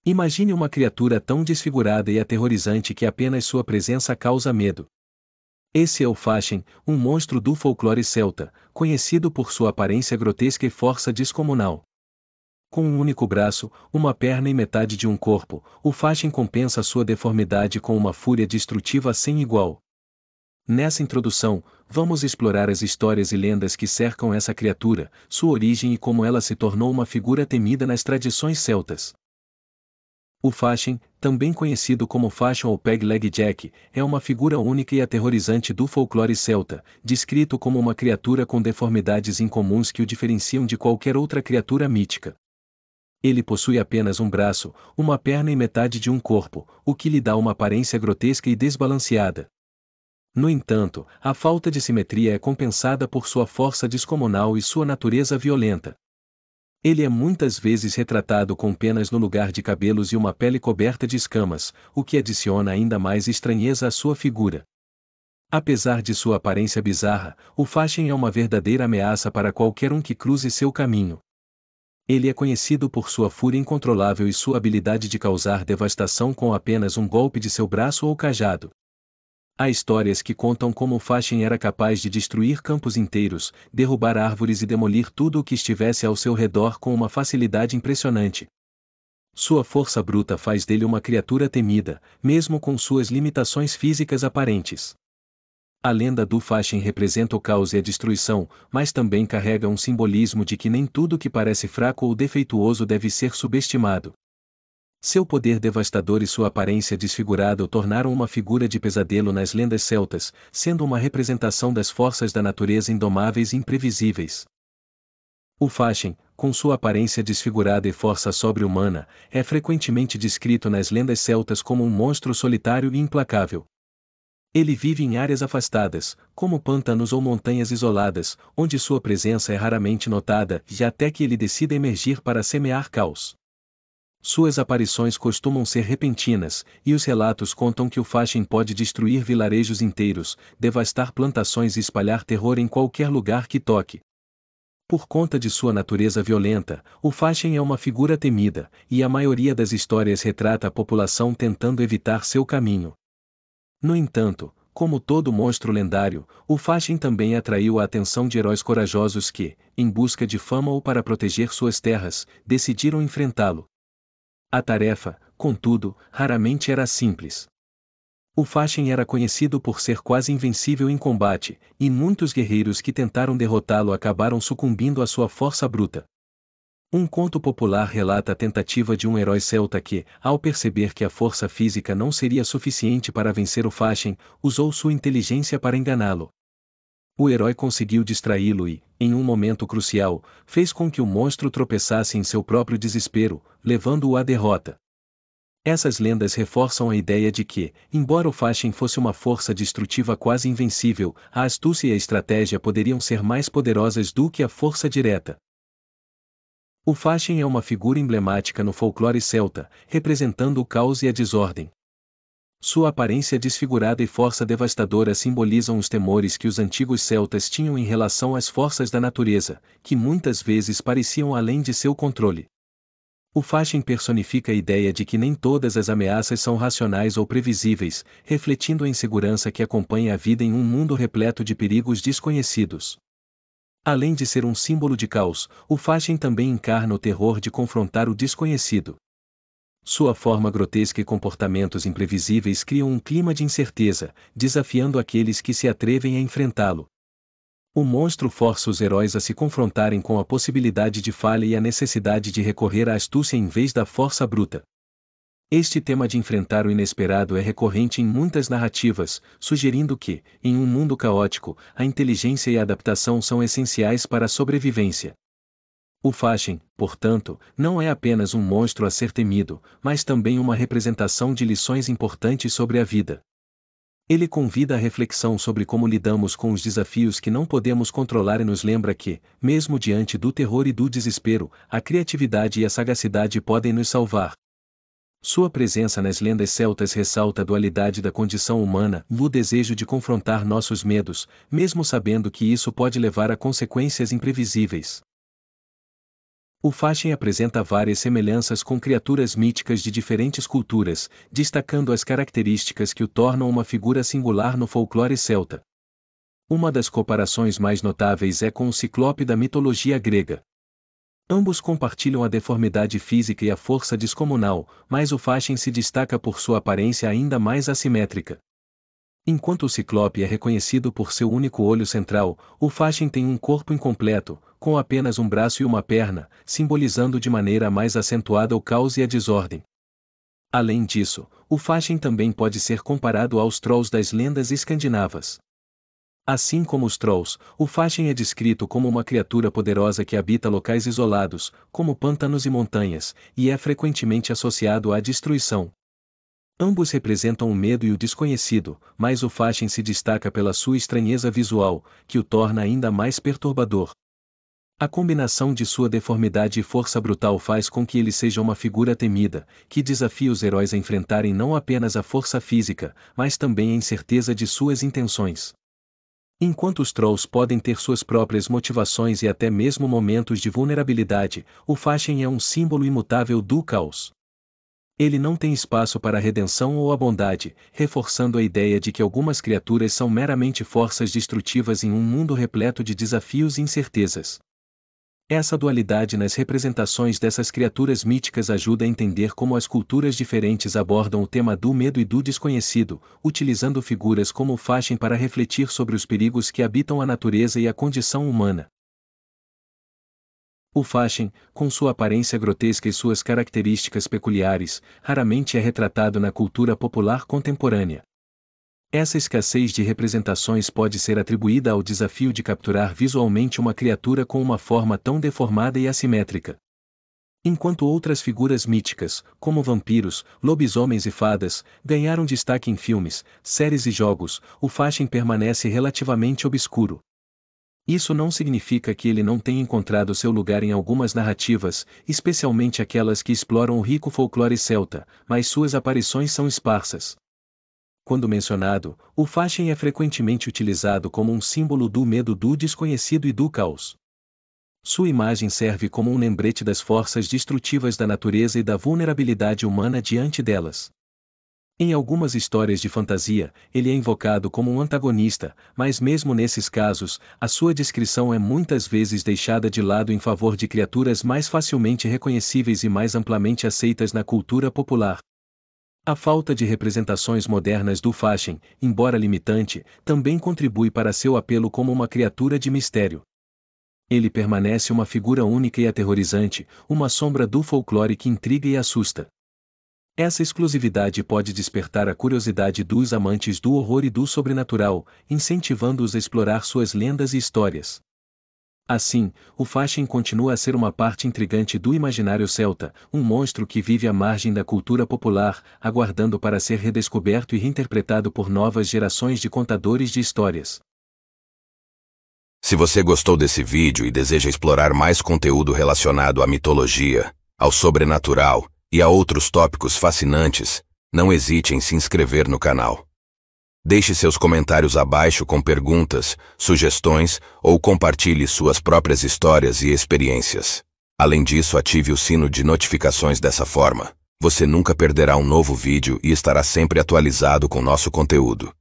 Imagine uma criatura tão desfigurada e aterrorizante que apenas sua presença causa medo. Esse é o Fashin, um monstro do folclore celta, conhecido por sua aparência grotesca e força descomunal. Com um único braço, uma perna e metade de um corpo, o Fashin compensa sua deformidade com uma fúria destrutiva sem igual. Nessa introdução, vamos explorar as histórias e lendas que cercam essa criatura, sua origem e como ela se tornou uma figura temida nas tradições celtas. O Fashin, também conhecido como Fashion ou Peg Leg Jack, é uma figura única e aterrorizante do folclore celta, descrito como uma criatura com deformidades incomuns que o diferenciam de qualquer outra criatura mítica. Ele possui apenas um braço, uma perna e metade de um corpo, o que lhe dá uma aparência grotesca e desbalanceada. No entanto, a falta de simetria é compensada por sua força descomunal e sua natureza violenta. Ele é muitas vezes retratado com penas no lugar de cabelos e uma pele coberta de escamas, o que adiciona ainda mais estranheza à sua figura. Apesar de sua aparência bizarra, o Fashin é uma verdadeira ameaça para qualquer um que cruze seu caminho. Ele é conhecido por sua fúria incontrolável e sua habilidade de causar devastação com apenas um golpe de seu braço ou cajado. Há histórias que contam como o Fashin era capaz de destruir campos inteiros, derrubar árvores e demolir tudo o que estivesse ao seu redor com uma facilidade impressionante. Sua força bruta faz dele uma criatura temida, mesmo com suas limitações físicas aparentes. A lenda do Fashin representa o caos e a destruição, mas também carrega um simbolismo de que nem tudo que parece fraco ou defeituoso deve ser subestimado. Seu poder devastador e sua aparência desfigurada o tornaram uma figura de pesadelo nas lendas celtas, sendo uma representação das forças da natureza indomáveis e imprevisíveis. O Fashin, com sua aparência desfigurada e força sobre-humana, é frequentemente descrito nas lendas celtas como um monstro solitário e implacável. Ele vive em áreas afastadas, como pântanos ou montanhas isoladas, onde sua presença é raramente notada, e até que ele decida emergir para semear caos. Suas aparições costumam ser repentinas, e os relatos contam que o Fashin pode destruir vilarejos inteiros, devastar plantações e espalhar terror em qualquer lugar que toque. Por conta de sua natureza violenta, o Fashin é uma figura temida, e a maioria das histórias retrata a população tentando evitar seu caminho. No entanto, como todo monstro lendário, o Fashin também atraiu a atenção de heróis corajosos que, em busca de fama ou para proteger suas terras, decidiram enfrentá-lo. A tarefa, contudo, raramente era simples. O Fashin era conhecido por ser quase invencível em combate, e muitos guerreiros que tentaram derrotá-lo acabaram sucumbindo à sua força bruta. Um conto popular relata a tentativa de um herói celta que, ao perceber que a força física não seria suficiente para vencer o Fashin, usou sua inteligência para enganá-lo. O herói conseguiu distraí-lo e, em um momento crucial, fez com que o monstro tropeçasse em seu próprio desespero, levando-o à derrota. Essas lendas reforçam a ideia de que, embora o Fashin fosse uma força destrutiva quase invencível, a astúcia e a estratégia poderiam ser mais poderosas do que a força direta. O Fashin é uma figura emblemática no folclore celta, representando o caos e a desordem. Sua aparência desfigurada e força devastadora simbolizam os temores que os antigos celtas tinham em relação às forças da natureza, que muitas vezes pareciam além de seu controle. O Fashin personifica a ideia de que nem todas as ameaças são racionais ou previsíveis, refletindo a insegurança que acompanha a vida em um mundo repleto de perigos desconhecidos. Além de ser um símbolo de caos, o Fashin também encarna o terror de confrontar o desconhecido. Sua forma grotesca e comportamentos imprevisíveis criam um clima de incerteza, desafiando aqueles que se atrevem a enfrentá-lo. O monstro força os heróis a se confrontarem com a possibilidade de falha e a necessidade de recorrer à astúcia em vez da força bruta. Este tema de enfrentar o inesperado é recorrente em muitas narrativas, sugerindo que, em um mundo caótico, a inteligência e a adaptação são essenciais para a sobrevivência. O Fashin, portanto, não é apenas um monstro a ser temido, mas também uma representação de lições importantes sobre a vida. Ele convida a reflexão sobre como lidamos com os desafios que não podemos controlar e nos lembra que, mesmo diante do terror e do desespero, a criatividade e a sagacidade podem nos salvar. Sua presença nas lendas celtas ressalta a dualidade da condição humana e o desejo de confrontar nossos medos, mesmo sabendo que isso pode levar a consequências imprevisíveis. O Fasching apresenta várias semelhanças com criaturas míticas de diferentes culturas, destacando as características que o tornam uma figura singular no folclore celta. Uma das comparações mais notáveis é com o Ciclope da mitologia grega. Ambos compartilham a deformidade física e a força descomunal, mas o Fasching se destaca por sua aparência ainda mais assimétrica. Enquanto o Ciclope é reconhecido por seu único olho central, o Fasching tem um corpo incompleto, com apenas um braço e uma perna, simbolizando de maneira mais acentuada o caos e a desordem. Além disso, o Fasching também pode ser comparado aos Trolls das lendas escandinavas. Assim como os Trolls, o Fasching é descrito como uma criatura poderosa que habita locais isolados, como pântanos e montanhas, e é frequentemente associado à destruição. Ambos representam o medo e o desconhecido, mas o Fasching se destaca pela sua estranheza visual, que o torna ainda mais perturbador. A combinação de sua deformidade e força brutal faz com que ele seja uma figura temida, que desafia os heróis a enfrentarem não apenas a força física, mas também a incerteza de suas intenções. Enquanto os Trolls podem ter suas próprias motivações e até mesmo momentos de vulnerabilidade, o Fasching é um símbolo imutável do caos. Ele não tem espaço para a redenção ou a bondade, reforçando a ideia de que algumas criaturas são meramente forças destrutivas em um mundo repleto de desafios e incertezas. Essa dualidade nas representações dessas criaturas míticas ajuda a entender como as culturas diferentes abordam o tema do medo e do desconhecido, utilizando figuras como o Fasching para refletir sobre os perigos que habitam a natureza e a condição humana. O Fasching, com sua aparência grotesca e suas características peculiares, raramente é retratado na cultura popular contemporânea. Essa escassez de representações pode ser atribuída ao desafio de capturar visualmente uma criatura com uma forma tão deformada e assimétrica. Enquanto outras figuras míticas, como vampiros, lobisomens e fadas, ganharam destaque em filmes, séries e jogos, o Fasching permanece relativamente obscuro. Isso não significa que ele não tenha encontrado seu lugar em algumas narrativas, especialmente aquelas que exploram o rico folclore celta, mas suas aparições são esparsas. Quando mencionado, o Fasching é frequentemente utilizado como um símbolo do medo do desconhecido e do caos. Sua imagem serve como um lembrete das forças destrutivas da natureza e da vulnerabilidade humana diante delas. Em algumas histórias de fantasia, ele é invocado como um antagonista, mas mesmo nesses casos, a sua descrição é muitas vezes deixada de lado em favor de criaturas mais facilmente reconhecíveis e mais amplamente aceitas na cultura popular. A falta de representações modernas do Fasching, embora limitante, também contribui para seu apelo como uma criatura de mistério. Ele permanece uma figura única e aterrorizante, uma sombra do folclore que intriga e assusta. Essa exclusividade pode despertar a curiosidade dos amantes do horror e do sobrenatural, incentivando-os a explorar suas lendas e histórias. Assim, o Fasching continua a ser uma parte intrigante do imaginário celta, um monstro que vive à margem da cultura popular, aguardando para ser redescoberto e reinterpretado por novas gerações de contadores de histórias. Se você gostou desse vídeo e deseja explorar mais conteúdo relacionado à mitologia, ao sobrenatural, e a outros tópicos fascinantes, não hesite em se inscrever no canal. Deixe seus comentários abaixo com perguntas, sugestões ou compartilhe suas próprias histórias e experiências. Além disso, ative o sino de notificações dessa forma. Você nunca perderá um novo vídeo e estará sempre atualizado com nosso conteúdo.